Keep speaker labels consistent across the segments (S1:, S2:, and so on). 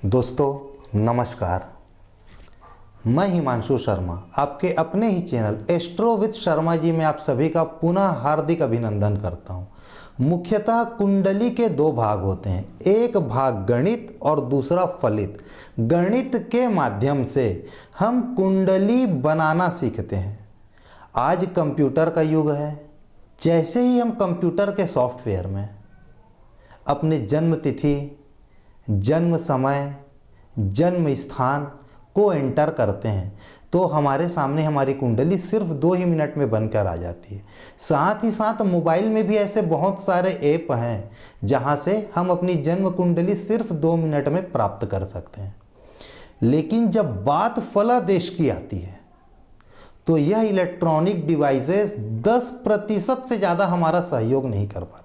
S1: दोस्तों नमस्कार, मैं हिमांशु शर्मा आपके अपने ही channel astro with Sharma ji में आप सभी का पुनः हार्दिक अभिनंदन करता हूं। मुख्यतः कुंडली के दो भाग होते हैं, एक भाग गणित और दूसरा फलित। गणित के माध्यम से हम कुंडली बनाना सीखते हैं। आज कंप्यूटर का युग है। जैसे ही हम कंप्यूटर के सॉफ्टवेयर में अपने जन्म तिथि, जन्म समय, जन्म स्थान को एंटर करते हैं तो हमारे सामने हमारी कुंडली सिर्फ 2 ही मिनट में बनकर आ जाती है। साथ ही साथ मोबाइल में भी ऐसे बहुत सारे ऐप हैं जहां से हम अपनी जन्म कुंडली सिर्फ 2 मिनट में प्राप्त कर सकते हैं। लेकिन जब बात फलादेश की आती है तो यह इलेक्ट्रॉनिक डिवाइसेस 10% से ज़्यादा हमारा सहयोग नहीं कर पाते।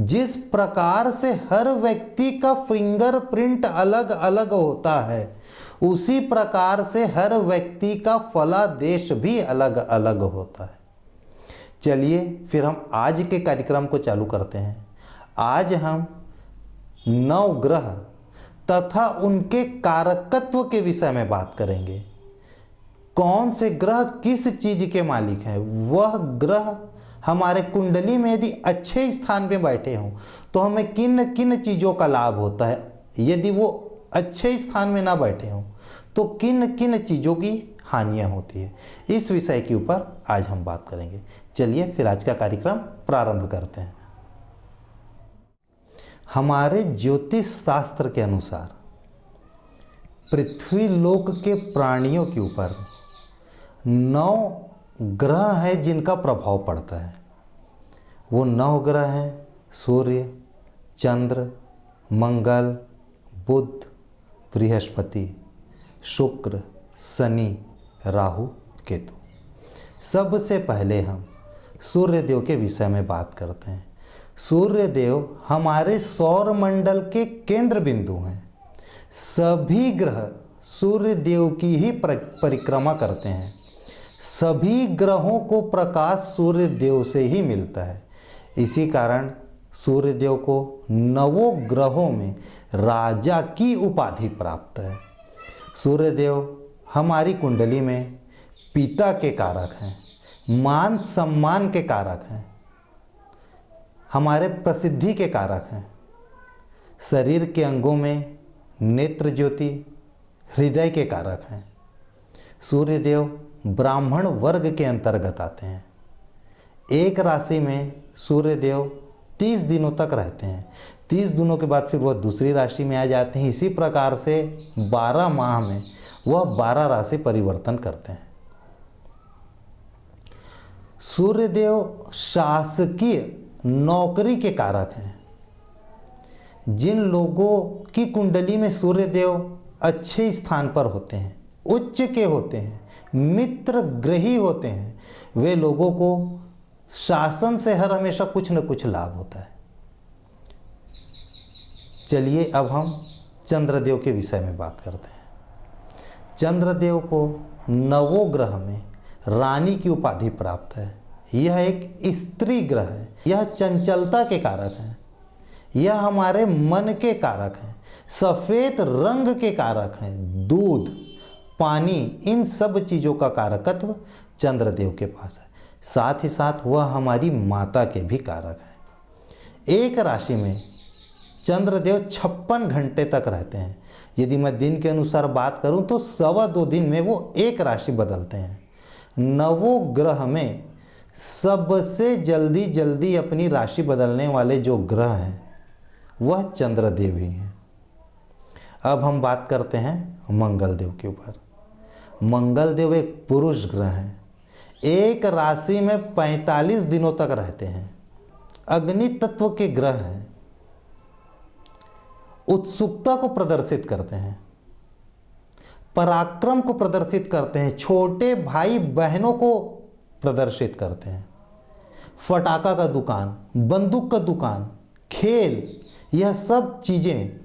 S1: जिस प्रकार से हर व्यक्ति का फिंगरप्रिंट अलग अलग होता है, उसी प्रकार से हर व्यक्ति का फलादेश भी अलग अलग होता है। चलिए फिर हम आज के कार्यक्रम को चालू करते हैं। आज हम 9 ग्रह तथा उनके कारकत्व के विषय में बात करेंगे। कौन से ग्रह किस चीज के मालिक हैं, वह ग्रह हमारे कुंडली में यदि अच्छे स्थान पे बैठे हों तो हमें किन किन चीज़ों का लाभ होता है, यदि वो अच्छे स्थान में ना बैठे हों तो किन किन चीज़ों की हानियां होती है। इस विषय के ऊपर आज हम बात करेंगे। चलिए फिर आज का कार्यक्रम प्रारंभ करते हैं। हमारे ज्योतिष शास्त्र के अनुसार पृथ्वी लोक के प्राणियों के ऊपर 9 ग्रह हैं जिनका प्रभाव पड़ता है। वो 9 ग्रह हैं सूर्य, चंद्र, मंगल, बुध, बृहस्पति, शुक्र, शनि, राहु, केतु। सबसे पहले हम सूर्य देव के विषय में बात करते हैं। सूर्य देव हमारे सौर मंडल के केंद्र बिंदु हैं। सभी ग्रह सूर्य देव की ही परिक्रमा करते हैं। सभी ग्रहों को प्रकाश सूर्य देव से ही मिलता है। इसी कारण सूर्य देव को 9 ग्रहों में राजा की उपाधि प्राप्त है। सूर्य देव हमारी कुंडली में पिता के कारक हैं, मान सम्मान के कारक हैं, हमारे प्रसिद्धि के कारक हैं, शरीर के अंगों में नेत्र ज्योति, हृदय के कारक हैं। सूर्य देव ब्राह्मण वर्ग के अंतर्गत आते हैं। एक राशि में सूर्य देव 30 दिनों तक रहते हैं। 30 दिनों के बाद फिर वह दूसरी राशि में आ जाते हैं। इसी प्रकार से 12 माह में वह 12 राशि परिवर्तन करते हैं। सूर्य देव शासकीय नौकरी के कारक हैं। जिन लोगों की कुंडली में सूर्य देव अच्छे स्थान पर होते हैं, उच्च के होते हैं, मित्र ग्रही होते हैं, वे लोगों को शासन से हर हमेशा कुछ न कुछ लाभ होता है। चलिए अब हम चंद्रदेव के विषय में बात करते हैं। चंद्रदेव को 9 ग्रह में रानी की उपाधि प्राप्त है। यह एक स्त्री ग्रह है। यह चंचलता के कारक हैं। यह हमारे मन के कारक हैं। सफ़ेद रंग के कारक हैं। दूध, पानी, इन सब चीज़ों का कारकत्व चंद्रदेव के पास है। साथ ही साथ वह हमारी माता के भी कारक हैं। एक राशि में चंद्रदेव 56 घंटे तक रहते हैं। यदि मैं दिन के अनुसार बात करूं तो 2.25 दिन में वो एक राशि बदलते हैं। 9 ग्रह में सबसे जल्दी अपनी राशि बदलने वाले जो ग्रह हैं वह चंद्रदेव ही हैं। अब हम बात करते हैं मंगल देव के ऊपर। मंगल देव एक पुरुष ग्रह हैं। एक राशि में 45 दिनों तक रहते हैं। अग्नि तत्व के ग्रह हैं। उत्सुकता को प्रदर्शित करते हैं, पराक्रम को प्रदर्शित करते हैं, छोटे भाई बहनों को प्रदर्शित करते हैं। फटाका का दुकान, बंदूक का दुकान, खेल, यह सब चीज़ें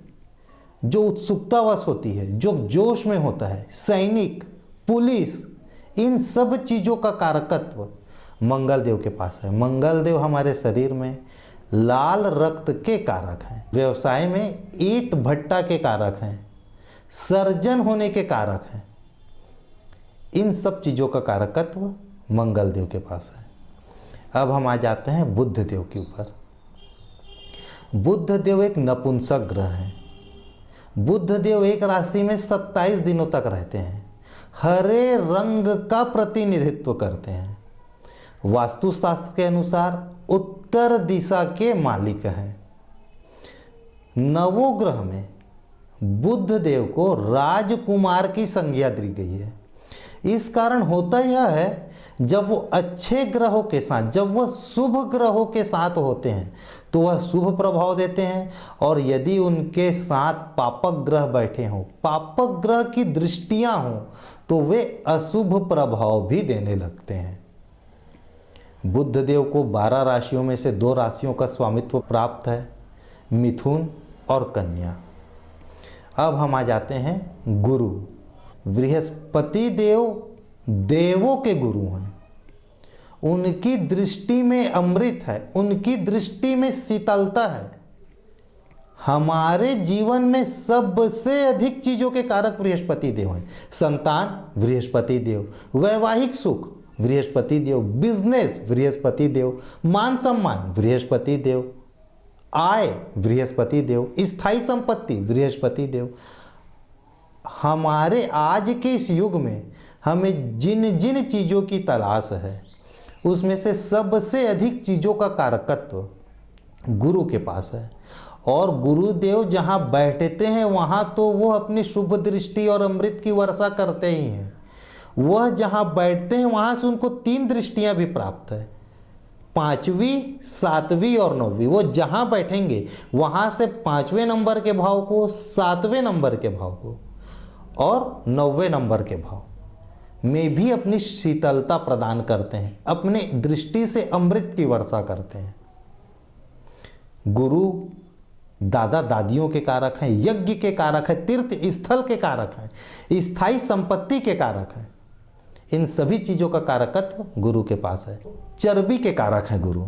S1: जो उत्सुकतावश होती है, जो जोश में होता है, सैनिक, पुलिस, इन सब चीज़ों का कारकत्व मंगल देव के पास है। मंगल देव हमारे शरीर में लाल रक्त के कारक हैं। व्यवसाय में ईंट भट्टा के कारक हैं, सर्जन होने के कारक हैं। इन सब चीज़ों का कारकत्व मंगल देव के पास है। अब हम आ जाते हैं बुध देव के ऊपर। बुध देव एक नपुंसक ग्रह है। बुध देव एक राशि में 27 दिनों तक रहते हैं। हरे रंग का प्रतिनिधित्व करते हैं। वास्तुशास्त्र के अनुसार उत्तर दिशा के मालिक हैं। नवोग्रह में बुध देव को राजकुमार की संज्ञा दी गई है। इस कारण होता यह है, जब वो अच्छे ग्रहों के साथ, जब वह शुभ ग्रहों के साथ होते हैं तो वह शुभ प्रभाव देते हैं, और यदि उनके साथ पापक ग्रह बैठे हों, पापक ग्रह की दृष्टियां हों, तो वे अशुभ प्रभाव भी देने लगते हैं। बुध देव को 12 राशियों में से 2 राशियों का स्वामित्व प्राप्त है, मिथुन और कन्या। अब हम आ जाते हैं गुरु। बृहस्पति देव देवों के गुरु हैं। उनकी दृष्टि में अमृत है, उनकी दृष्टि में शीतलता है। हमारे जीवन में सबसे अधिक चीजों के कारक बृहस्पति देव हैं। संतान बृहस्पति देव, वैवाहिक सुख बृहस्पति देव, बिजनेस बृहस्पति देव, मान सम्मान बृहस्पति देव, आय बृहस्पति देव, स्थायी संपत्ति बृहस्पति देव। हमारे आज के इस युग में हमें जिन जिन चीज़ों की तलाश है, उसमें से सबसे अधिक चीज़ों का कारकत्व गुरु के पास है। और गुरुदेव जहाँ बैठते हैं वहाँ तो वो अपनी शुभ दृष्टि और अमृत की वर्षा करते ही हैं। वह जहाँ बैठते हैं वहाँ से उनको 3 दृष्टियाँ भी प्राप्त है, 5वीं, 7वीं और 9वीं। वो जहाँ बैठेंगे वहाँ से 5वें नंबर के भाव को, 7वें नंबर के भाव को और 9वें नंबर के भाव में भी अपनी शीतलता प्रदान करते हैं, अपने दृष्टि से अमृत की वर्षा करते हैं। गुरु दादा दादियों के कारक हैं, यज्ञ के कारक हैं, तीर्थ स्थल के कारक हैं, स्थायी संपत्ति के कारक हैं। इन सभी चीज़ों का कारकत्व गुरु के पास है। चर्बी के कारक हैं गुरु,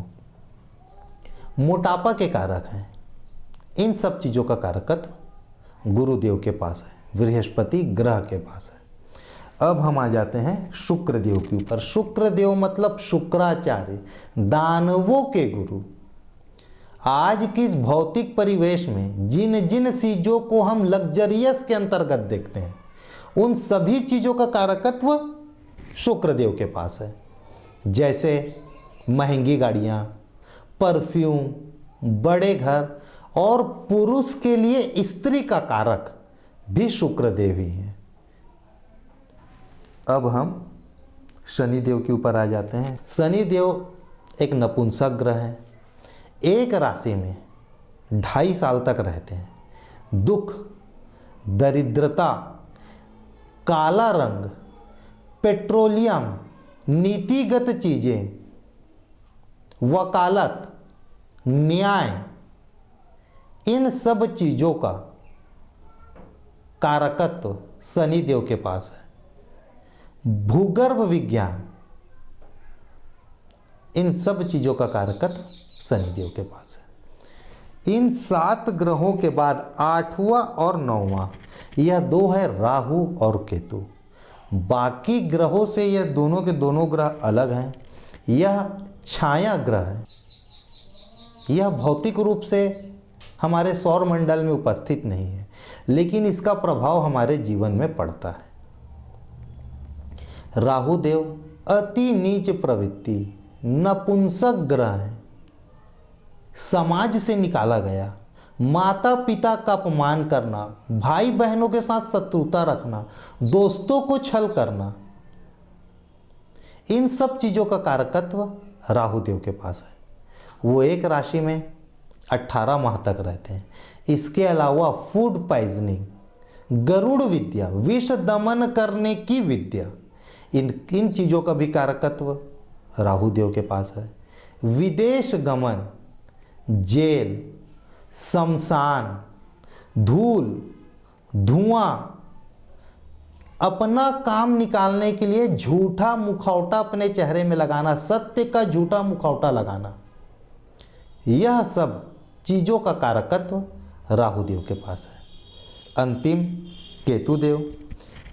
S1: मोटापा के कारक हैं। इन सब चीज़ों का कारकत्व गुरुदेव के पास है, बृहस्पति ग्रह के पास है। अब हम आ जाते हैं शुक्र देव के ऊपर। शुक्र देव मतलब शुक्राचार्य, दानवों के गुरु। आज की इस भौतिक परिवेश में जिन जिन चीज़ों को हम लग्जरियस के अंतर्गत देखते हैं, उन सभी चीज़ों का कारकत्व शुक्र देव के पास है। जैसे महंगी गाड़ियाँ, परफ्यूम, बड़े घर, और पुरुष के लिए स्त्री का कारक भी शुक्र देव ही हैं। अब हम शनि देव के ऊपर आ जाते हैं। शनि देव एक नपुंसक ग्रह है। एक राशि में 2.5 साल तक रहते हैं। दुख, दरिद्रता, काला रंग, पेट्रोलियम, नीतिगत चीज़ें, वकालत, न्याय, इन सब चीज़ों का कारकत्व शनि देव के पास है। भूगर्भ विज्ञान, इन सब चीज़ों का कारकत्व शनि देव के पास है। इन 7 ग्रहों के बाद 8वां और 9वां, यह 2 है राहु और केतु। बाकी ग्रहों से यह दोनों के दोनों ग्रह अलग हैं। यह छाया ग्रह है। यह भौतिक रूप से हमारे सौर मंडल में उपस्थित नहीं है, लेकिन इसका प्रभाव हमारे जीवन में पड़ता है। राहु देव अति नीच प्रवृत्ति, नपुंसक ग्रह है। समाज से निकाला गया, माता पिता का अपमान करना, भाई बहनों के साथ शत्रुता रखना, दोस्तों को छल करना, इन सब चीज़ों का कारकत्व राहु देव के पास है। वो एक राशि में 18 माह तक रहते हैं। इसके अलावा फूड पॉइजनिंग, गरुड़ विद्या, विष दमन करने की विद्या, इन चीज़ों का भी कारकत्व राहु देव के पास है। विदेश गमन, जेल, शमशान, धूल, धुआं, अपना काम निकालने के लिए झूठा मुखौटा अपने चेहरे में लगाना, सत्य का झूठा मुखौटा लगाना, यह सब चीज़ों का कारकत्व राहु देव के पास है। अंतिम केतु देव।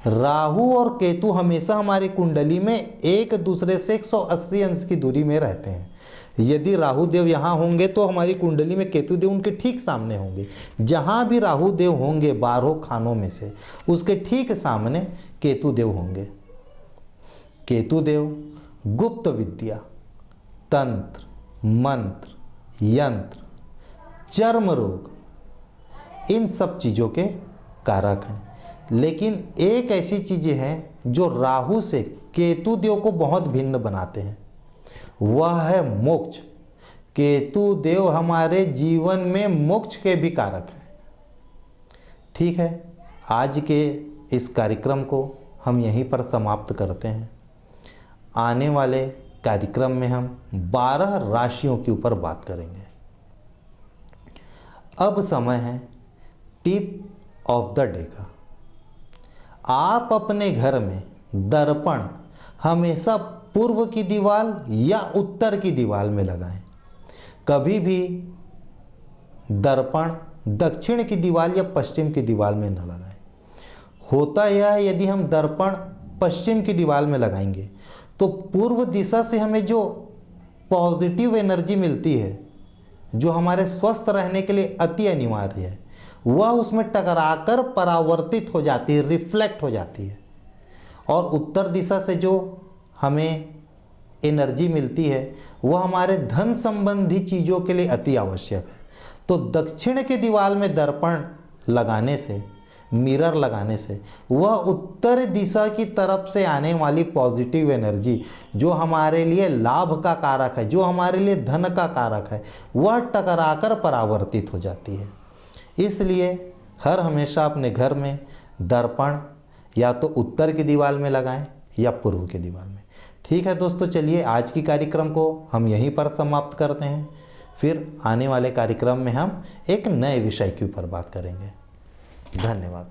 S1: राहु और केतु हमेशा हमारी कुंडली में एक दूसरे से 180 अंश की दूरी में रहते हैं। यदि राहु देव यहाँ होंगे तो हमारी कुंडली में केतु देव उनके ठीक सामने होंगे। जहाँ भी राहु देव होंगे 12 खानों में से उसके ठीक सामने केतु देव होंगे। केतु देव गुप्त विद्या, तंत्र, मंत्र, यंत्र, चर्म रोग, इन सब चीज़ों के कारक हैं। लेकिन एक ऐसी चीज़ें हैं जो राहु से केतु देव को बहुत भिन्न बनाते हैं, वह है मोक्ष। केतु देव हमारे जीवन में मोक्ष के भी कारक हैं। ठीक है, आज के इस कार्यक्रम को हम यहीं पर समाप्त करते हैं। आने वाले कार्यक्रम में हम 12 राशियों के ऊपर बात करेंगे। अब समय है टिप ऑफ द डे का। आप अपने घर में दर्पण हमेशा पूर्व की दीवार या उत्तर की दीवार में लगाएं। कभी भी दर्पण दक्षिण की दीवार या पश्चिम की दीवार में न लगाएं। होता यह है, यदि हम दर्पण पश्चिम की दीवार में लगाएंगे तो पूर्व दिशा से हमें जो पॉजिटिव एनर्जी मिलती है, जो हमारे स्वस्थ रहने के लिए अति अनिवार्य है, वह उसमें टकराकर परावर्तित हो जाती है, रिफ्लेक्ट हो जाती है। और उत्तर दिशा से जो हमें एनर्जी मिलती है वह हमारे धन संबंधी चीज़ों के लिए अति आवश्यक है। तो दक्षिण के दीवार में दर्पण लगाने से, मिरर लगाने से, वह उत्तर दिशा की तरफ से आने वाली पॉजिटिव एनर्जी जो हमारे लिए लाभ का कारक है, जो हमारे लिए धन का कारक है, वह टकराकर परावर्तित हो जाती है। इसलिए हर हमेशा अपने घर में दर्पण या तो उत्तर की दीवार में लगाएं या पूर्व की दीवार में। ठीक है दोस्तों, चलिए आज की कार्यक्रम को हम यहीं पर समाप्त करते हैं। फिर आने वाले कार्यक्रम में हम एक नए विषय के ऊपर बात करेंगे। धन्यवाद।